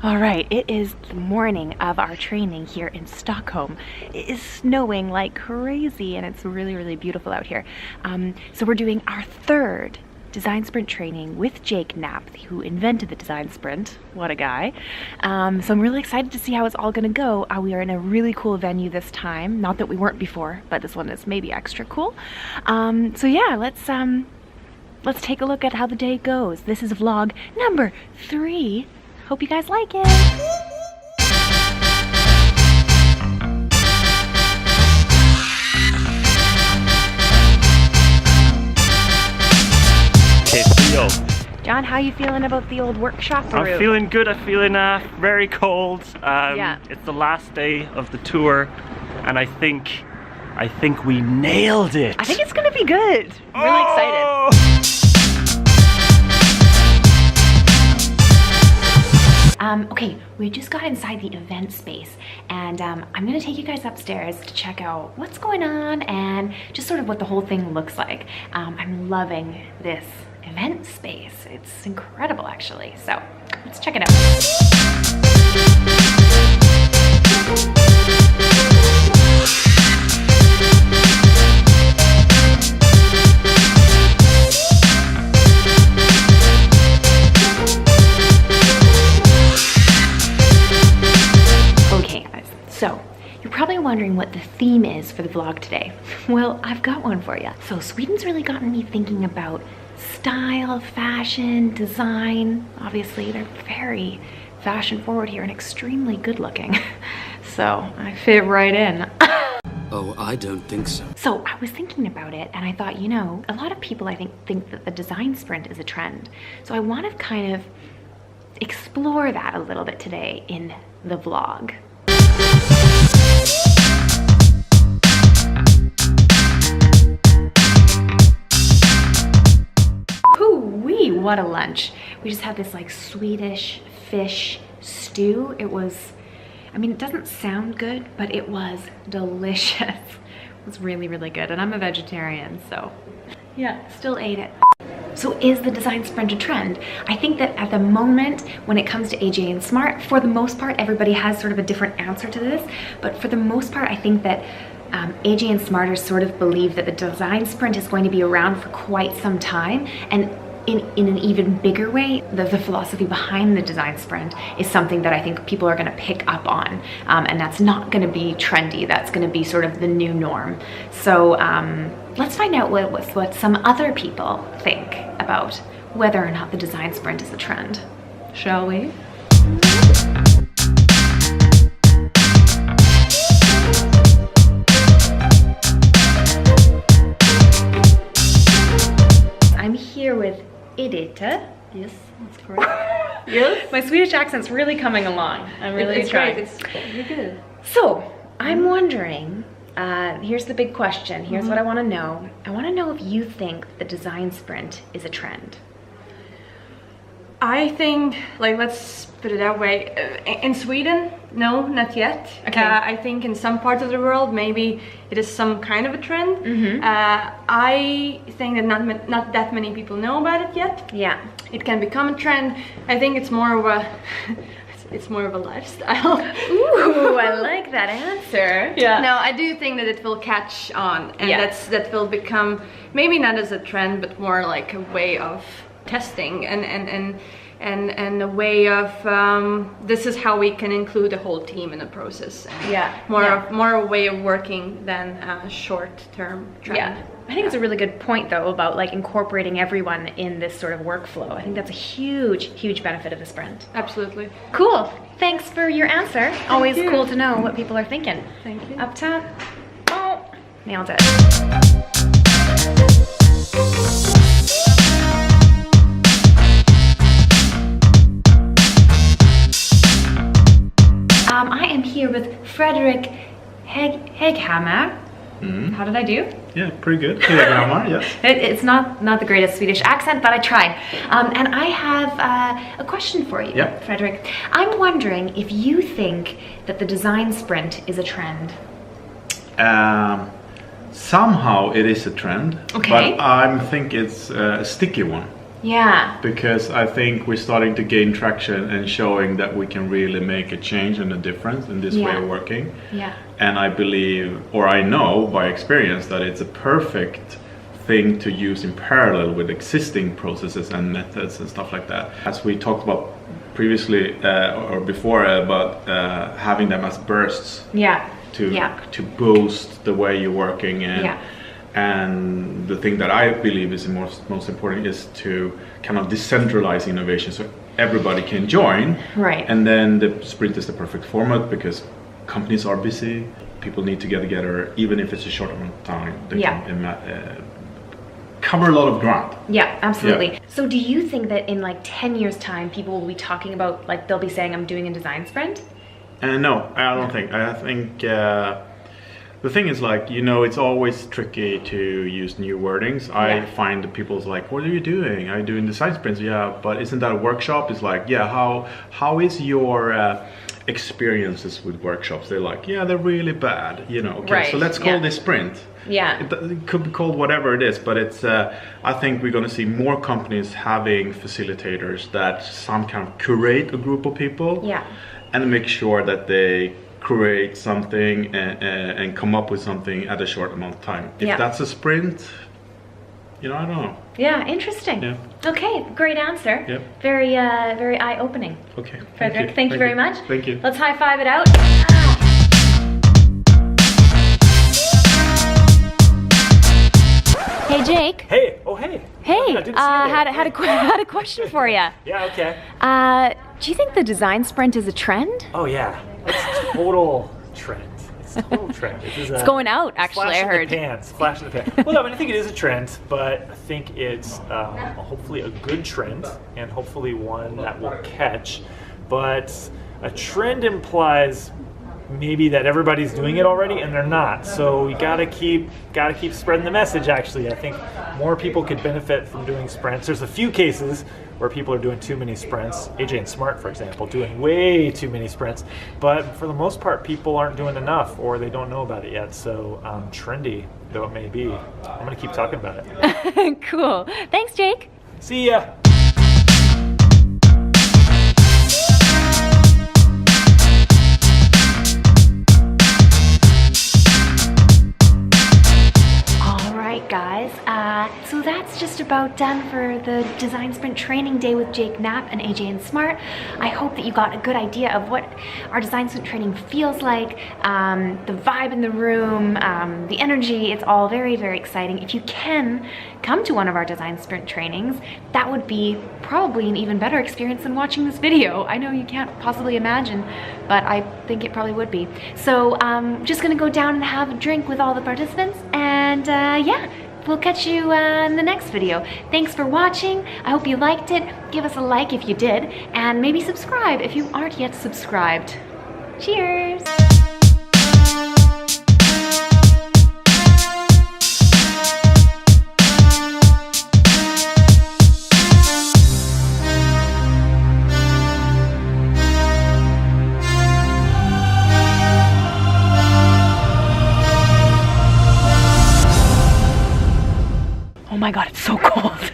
All right, it is the morning of our training here in Stockholm. It is snowing like crazy and it's really, really beautiful out here. So we're doing our third design sprint training with Knapp, who invented the design sprint. What a guy. So I'm really excited to see how it's all gonna go. We are in a really cool venue this time. Not that we weren't before, but this one is maybe extra cool. So yeah, let's take a look at how the day goes. This is vlog number 3. Hope you guys like it. John, how you feeling about the old workshop room? I'm feeling good. I'm feeling very cold. Yeah. It's the last day of the tour, and I think we nailed it. I think it's gonna be good. I'm really excited. Okay, we just got inside the event space and I'm gonna take you guys upstairs to check out what's going on and just sort of what the whole thing looks like. I'm loving this event space. It's incredible actually. So let's check it out. So, you're probably wondering what the theme is for the vlog today. Well, I've got one for you. So Sweden's really gotten me thinking about style, fashion, design. Obviously, they're very fashion forward here and extremely good looking. So, I fit right in. Oh, I don't think so. So I was thinking about it and I thought, you know, a lot of people I think that the design sprint is a trend. So I want to kind of explore that a little bit today in the vlog. Hoo-wee, what a lunch. We just had this like Swedish fish stew. It was, I mean, it doesn't sound good, but it was delicious. It was really, really good. And I'm a vegetarian, so yeah, still ate it. So is the design sprint a trend? I think that at the moment, when it comes to AJ&Smart, for the most part, everybody has sort of a different answer to this. But for the most part, I think that AJ&Smarters sort of believe that the design sprint is going to be around for quite some time. And in an even bigger way, the philosophy behind the design sprint is something that I think people are going to pick up on. And that's not going to be trendy. That's going to be sort of the new norm. So let's find out what some other people think about whether or not the design sprint is a trend. Shall we? I'm here with Edita. Yes, that's correct. Yes. My Swedish accent's really coming along. I'm really trying. It's really good. So, I'm wondering, here's the big question. Here's what I want to know. I want to know if you think the design sprint is a trend. I think, like, let's put it that way. In Sweden, no, not yet. Okay. I think in some parts of the world, maybe it is some kind of a trend. I think that not that many people know about it yet. Yeah. It can become a trend. I think it's more of a it's more of a lifestyle. Ooh, I like that answer. Yeah. No, I do think that it will catch on, and that will become maybe not as a trend, but more like a way of testing and a way of this is how we can include the whole team in the process. More a way of working than a short-term trend. Yeah. I think it's a really good point though about like incorporating everyone in this sort of workflow. I think that's a huge benefit of the sprint. Absolutely. Cool. Thanks for your answer. Always cool to know what people are thinking. Thank you. Up top. Oh, nailed it. I am here with Fredrik Hägghammar. How did I do? Yeah, pretty good. Hägghammar, yes. It's not the greatest Swedish accent, but I tried. And I have a question for you, Fredrik. I'm wondering if you think that the design sprint is a trend. Somehow it is a trend, okay. but I think it's a sticky one. Yeah. Because I think we're starting to gain traction and showing that we can really make a change and a difference in this way of working. Yeah. And I believe, or I know by experience, that it's a perfect thing to use in parallel with existing processes and methods and stuff like that. As we talked about previously or before about having them as bursts. Yeah. To boost the way you're working, and the thing that I believe is the most important is to kind of decentralize innovation so everybody can join. Right. And then the sprint is the perfect format because companies are busy, people need to get together, even if it's a short amount of time. They can cover a lot of ground. Yeah, absolutely. Yeah. So do you think that in like 10 years time people will be talking about, like they'll be saying I'm doing a design sprint? No, I don't think. I think the thing is, like, you know, it's always tricky to use new wordings. I find that people's like, what are you doing? Are you doing design sprints? Yeah, but isn't that a workshop? It's like, yeah, how is your experiences with workshops? They're like, yeah, they're really bad, you know. Okay, so let's call this sprint. Yeah. It could be called whatever it is, but it's I think we're going to see more companies having facilitators that some kind of curate a group of people. Yeah. And make sure that they create something and come up with something at a short amount of time. If that's a sprint, you know, I don't know. Yeah, interesting. Yeah. Okay, great answer. Yep. Very, very eye-opening. Okay. Frederick, thank you very much. Thank you. Let's high-five it out. Hey, Jake. Hey. Oh, hey. Hey. Had a question for you. Yeah. Okay. Do you think the design sprint is a trend? Oh yeah, it's total trend. It's total trend. It's going out, actually. I heard. Flash in the pan. Well, I mean, I think it is a trend, but I think it's hopefully a good trend and hopefully one that will catch. But a trend implies maybe that everybody's doing it already and they're not. So we gotta keep spreading the message. Actually, I think more people could benefit from doing sprints. There's a few cases where people are doing too many sprints. AJ&Smart, for example, doing way too many sprints. But for the most part, people aren't doing enough or they don't know about it yet. So trendy though it may be, I'm gonna keep talking about it. Cool. Thanks, Jake. See ya. Guys, so that's just about done for the Design Sprint Training Day with Jake Knapp and AJ&Smart. I hope that you got a good idea of what our Design Sprint training feels like, the vibe in the room, the energy. It's all very, very exciting. If you can come to one of our Design Sprint trainings, that would be probably an even better experience than watching this video. I know you can't possibly imagine, but I think it probably would be. So just gonna go down and have a drink with all the participants, and yeah, we'll catch you in the next video. Thanks for watching. I hope you liked it. Give us a like if you did, and maybe subscribe if you aren't yet subscribed. Cheers! Oh my god, it's so cold.